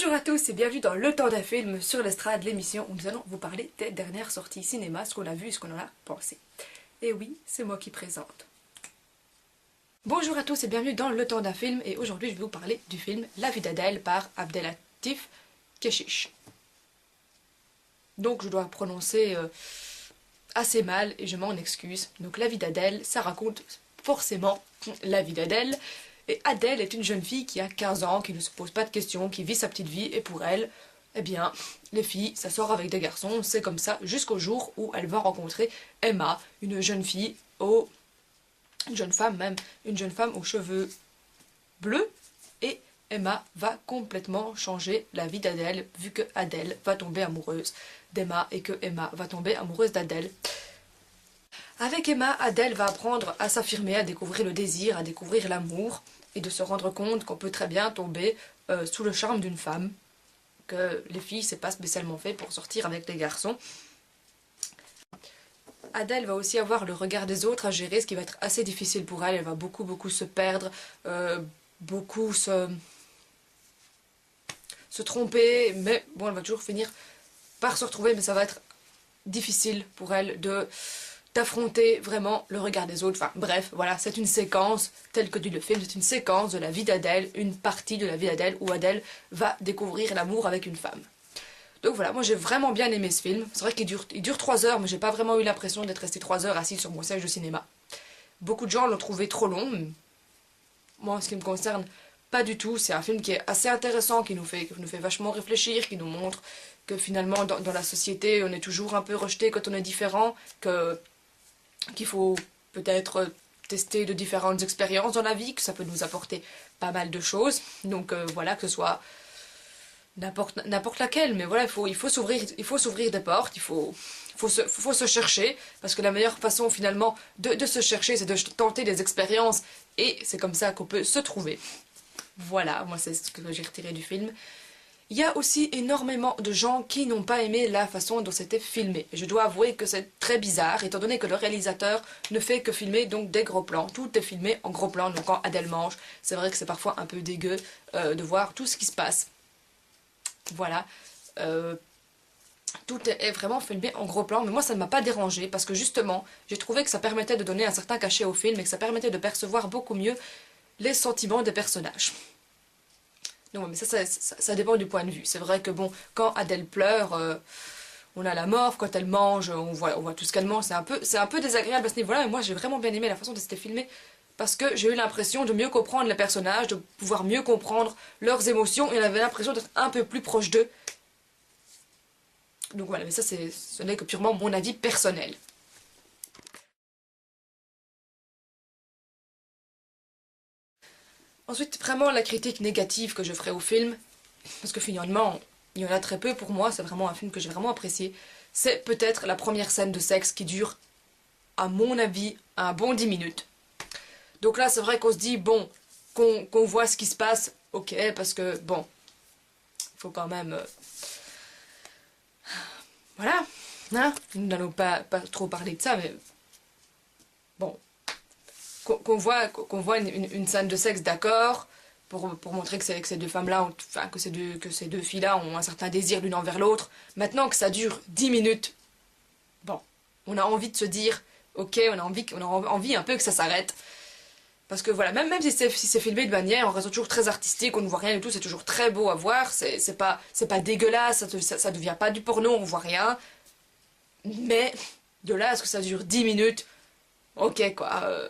Bonjour à tous et bienvenue dans Le Temps d'un film sur l'Estrade, l'émission où nous allons vous parler des dernières sorties cinéma, ce qu'on a vu et ce qu'on en a pensé. Et oui, c'est moi qui présente. Bonjour à tous et bienvenue dans Le Temps d'un film et aujourd'hui je vais vous parler du film La vie d'Adèle par Abdelatif Kechiche. Donc je dois prononcer assez mal et je m'en excuse. Donc La vie d'Adèle, ça raconte forcément la vie d'Adèle. Et Adèle est une jeune fille qui a 15 ans, qui ne se pose pas de questions, qui vit sa petite vie, et pour elle, eh bien, les filles, ça sort avec des garçons, c'est comme ça, jusqu'au jour où elle va rencontrer Emma, une jeune fille une jeune femme aux cheveux bleus, et Emma va complètement changer la vie d'Adèle, vu que Adèle va tomber amoureuse d'Emma, et que Emma va tomber amoureuse d'Adèle. Avec Emma, Adèle va apprendre à s'affirmer, à découvrir le désir, à découvrir l'amour, et de se rendre compte qu'on peut très bien tomber sous le charme d'une femme, que les filles, c'est pas spécialement fait pour sortir avec les garçons. Adèle va aussi avoir le regard des autres à gérer, ce qui va être assez difficile pour elle. Elle va beaucoup se perdre, beaucoup se tromper, mais bon, elle va toujours finir par se retrouver, mais ça va être difficile pour elle d'affronter vraiment le regard des autres. Enfin bref, voilà, c'est une séquence, telle que dit le film, c'est une séquence de la vie d'Adèle, une partie de la vie d'Adèle où Adèle va découvrir l'amour avec une femme. Donc voilà, moi j'ai vraiment bien aimé ce film. C'est vrai qu'il dure 3 heures, mais j'ai pas vraiment eu l'impression d'être resté 3 heures assis sur mon siège de cinéma. Beaucoup de gens l'ont trouvé trop long. Moi, en ce qui me concerne, pas du tout. C'est un film qui est assez intéressant, qui nous fait vachement réfléchir, qui nous montre que finalement dans la société, on est toujours un peu rejeté quand on est différent, qu'il faut peut-être tester de différentes expériences dans la vie, que ça peut nous apporter pas mal de choses. Donc voilà, que ce soit n'importe laquelle, mais voilà, il faut s'ouvrir des portes, il faut se chercher, parce que la meilleure façon finalement de se chercher, c'est de tenter des expériences, et c'est comme ça qu'on peut se trouver. Voilà, moi c'est ce que j'ai retiré du film. Il y a aussi énormément de gens qui n'ont pas aimé la façon dont c'était filmé. Et je dois avouer que c'est très bizarre, étant donné que le réalisateur ne fait que filmer donc des gros plans. Tout est filmé en gros plans, donc quand Adèle mange, c'est vrai que c'est parfois un peu dégueu de voir tout ce qui se passe. Voilà. Tout est vraiment filmé en gros plan, mais moi ça ne m'a pas dérangé, parce que justement, j'ai trouvé que ça permettait de donner un certain cachet au film, et que ça permettait de percevoir beaucoup mieux les sentiments des personnages. Non, mais ça dépend du point de vue. C'est vrai que bon, quand Adèle pleure, on a la morve, quand elle mange, on voit tout ce qu'elle mange, c'est un peu désagréable à ce niveau-là, mais moi j'ai vraiment bien aimé la façon dont c'était filmé, parce que j'ai eu l'impression de mieux comprendre les personnages, de pouvoir mieux comprendre leurs émotions, et on avait l'impression d'être un peu plus proche d'eux. Donc voilà, mais ça ce n'est que purement mon avis personnel. Ensuite, vraiment la critique négative que je ferai au film, parce que finalement, il y en a très peu pour moi, c'est vraiment un film que j'ai vraiment apprécié, c'est peut-être la première scène de sexe qui dure, à mon avis, un bon 10 minutes. Donc là, c'est vrai qu'on se dit, bon, qu'on voit ce qui se passe, ok, parce que, bon, il faut quand même... voilà, hein, nous n'allons pas trop parler de ça, mais... bon... qu'on voit une scène de sexe, d'accord, pour montrer que ces deux femmes-là, enfin que ces deux filles-là ont un certain désir l'une envers l'autre. Maintenant que ça dure 10 minutes, bon, on a envie de se dire, ok, on a envie un peu que ça s'arrête. Parce que voilà, même si c'est filmé de manière, on reste toujours très artistique, on ne voit rien du tout, c'est toujours très beau à voir, c'est pas dégueulasse, ça devient pas du porno, on voit rien. Mais de là à ce que ça dure 10 minutes, ok quoi...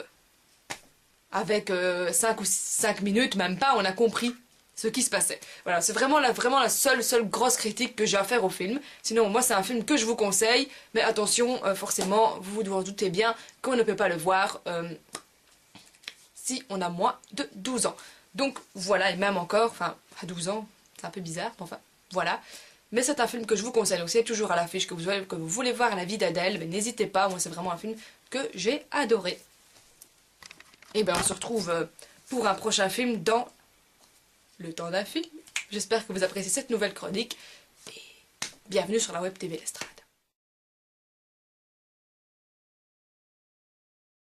avec 5 minutes, même pas, on a compris ce qui se passait. Voilà, c'est vraiment la seule grosse critique que j'ai à faire au film. Sinon, moi, c'est un film que je vous conseille, mais attention, forcément, vous vous doutez bien qu'on ne peut pas le voir si on a moins de 12 ans. Donc, voilà, et même encore, enfin, à 12 ans, c'est un peu bizarre, mais enfin, voilà. Mais c'est un film que je vous conseille, donc c'est toujours à l'affiche que vous voulez voir la vie d'Adèle, mais n'hésitez pas, moi, c'est vraiment un film que j'ai adoré. Et bien on se retrouve pour un prochain film dans Le Temps d'un film. J'espère que vous appréciez cette nouvelle chronique. Et bienvenue sur la Web TV L'Estrade.